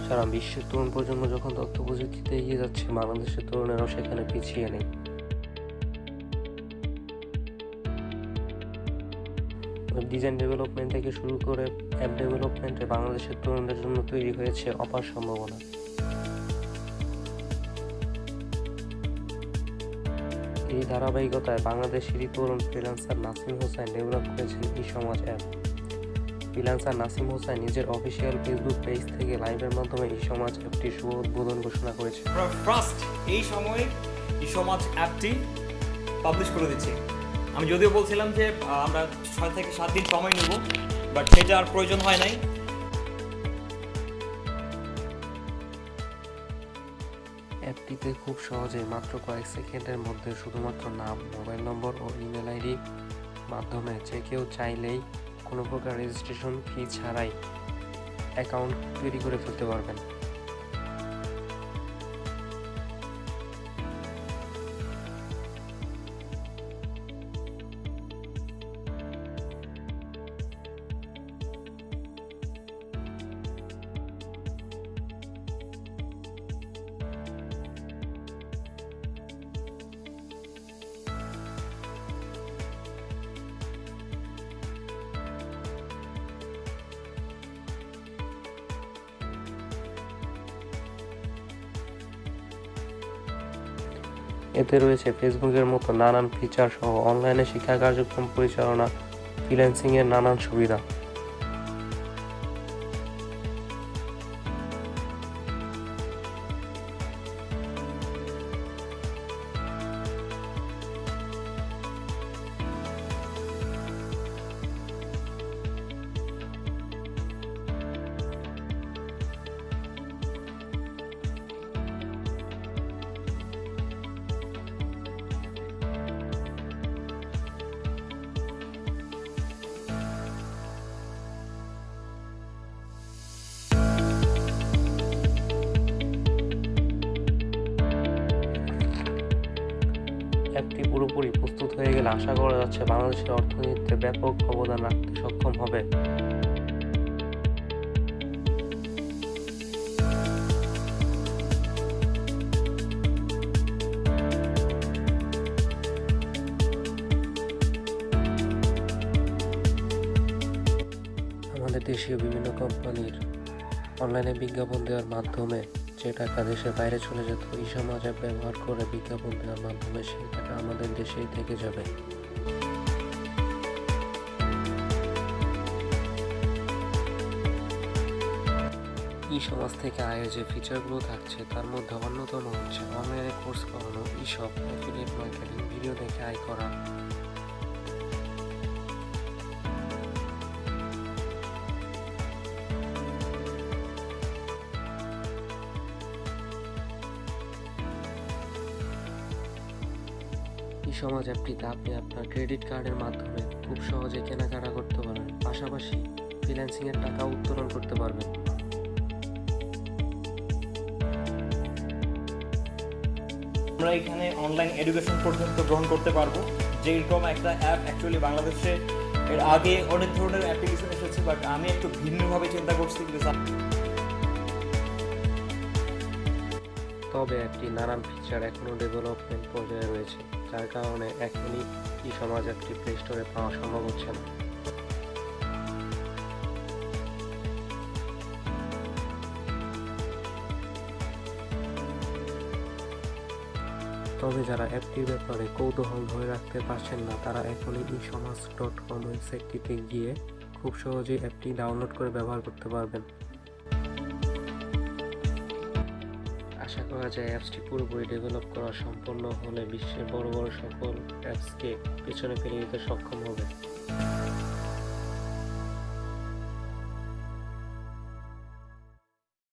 সারা বিশ্বের তরুণ প্রজন্ম যখন তথ্য প্রযুক্তিতে এগিয়ে যাচ্ছে, বাংলাদেশের তরুণেরাও সেখানে পিছিয়ে নেই। ওয়েব ডিজাইন ডেভেলপমেন্ট থেকে শুরু করে অ্যাপ ডেভেলপমেন্টে বাংলাদেশের তরুণদের জন্য তৈরি হয়েছে অপার সম্ভাবনা। এই ধারাবাহিকতায় বাংলাদেশেরই তরুণ ফ্রিল্যান্সার নাসিম হোসেন ডেভেলপ করেছেন eSomaz app. Freelancer Nasim Hossain নিজের অফিসিয়াল ফেসবুক পেজ থেকে লাইভের মাধ্যমে eSomaz অ্যাপটির শুভ উদ্বোধন ঘোষণা করেছেন। ফার্স্ট এই সময়ে eSomaz অ্যাপটি পাবলিশ করে দিচ্ছি। আমি যদিও বলছিলাম যে আমরা 6 থেকে 7 দিন সময় নেব, বাট সেটা আর প্রয়োজন হয় নাই। অ্যাপটিতে খুব সহজেই মাত্র কয়েক সেকেন্ডের মধ্যে শুধুমাত্র নাম, মোবাইল নম্বর ও ইমেল আইডি মাধ্যমে যে কেউ চাইলেই কোনো প্রকার রেজিস্ট্রেশন ফি ছাড়াই অ্যাকাউন্ট তৈরি করে ফেলতে পারবেন। এতে রয়েছে ফেসবুকের মতো নানান ফিচার সহ অনলাইনে শিক্ষা কার্যক্রম পরিচালনা, ফ্রিল্যান্সিংয়ের নানান সুবিধা। অ্যাপটি পুরোপুরি প্রস্তুত হয়ে গেলে আশা করা যাচ্ছে বাংলাদেশের অর্থনীতিতে ব্যাপক অবদান রাখতে সক্ষম হবে। আমাদের দেশীয় বিভিন্ন কোম্পানির অনলাইনে বিজ্ঞাপন দেওয়ার মাধ্যমে যে টাকা দেশের বাইরে চলে যেত, eSomaz অ্যাপ ব্যবহার করে বিজ্ঞাপন দেওয়ার মাধ্যমে সেই টাকা আমাদের দেশেই থেকে যাবে। eSomaz থেকে আয়ের যে ফিচারগুলো থাকছে তার মধ্যে অন্যতম হচ্ছে অনলাইনে কোর্স করানো, ইশপ, অ্যাফিলিয়েট মার্কেটিং, ভিডিও দেখে আয় করা। eSomaz অ্যাপটিতে আপনি আপনার ক্রেডিট কার্ডের মাধ্যমে খুব সহজে কেনাকাটা করতে পারবেন, পাশাপাশি ফ্রিল্যান্সিংয়ের টাকা উত্তোলন করতে পারবেন। আমরা এখানে অনলাইন এডুকেশন পর্যন্ত গ্রহণ করতে পারবো। যেরকম একটা অ্যাপ অ্যাকচুয়ালি বাংলাদেশে এর আগে অনেক ধরনের অ্যাপ্লিকেশন এসেছে, বাট আমি একটু ভিন্নভাবে চিন্তা করছি। তবে অ্যাপটি নানান ফিচার এখনও ডেভেলপমেন্ট পর্যায়ে রয়েছে, যার কারণে এখনই eSomaz অ্যাপটি প্লে স্টোরে পাওয়া সম্ভব হচ্ছে না। তবে যারা অ্যাপটির ব্যাপারে কৌতূহল ধরে রাখতে পারছেন না, তারা এখনই eSomaz.com ওয়েবসাইটটিতে গিয়ে খুব সহজেই অ্যাপটি ডাউনলোড করে ব্যবহার করতে পারবেন। আশা করা যায় অ্যাপসটি পুরোপুরি ডেভেলপ করা সম্পন্ন হলে বিশ্বের বড় বড় সকল অ্যাপসকে পেছনে ফেলে দিতে সক্ষম হবে।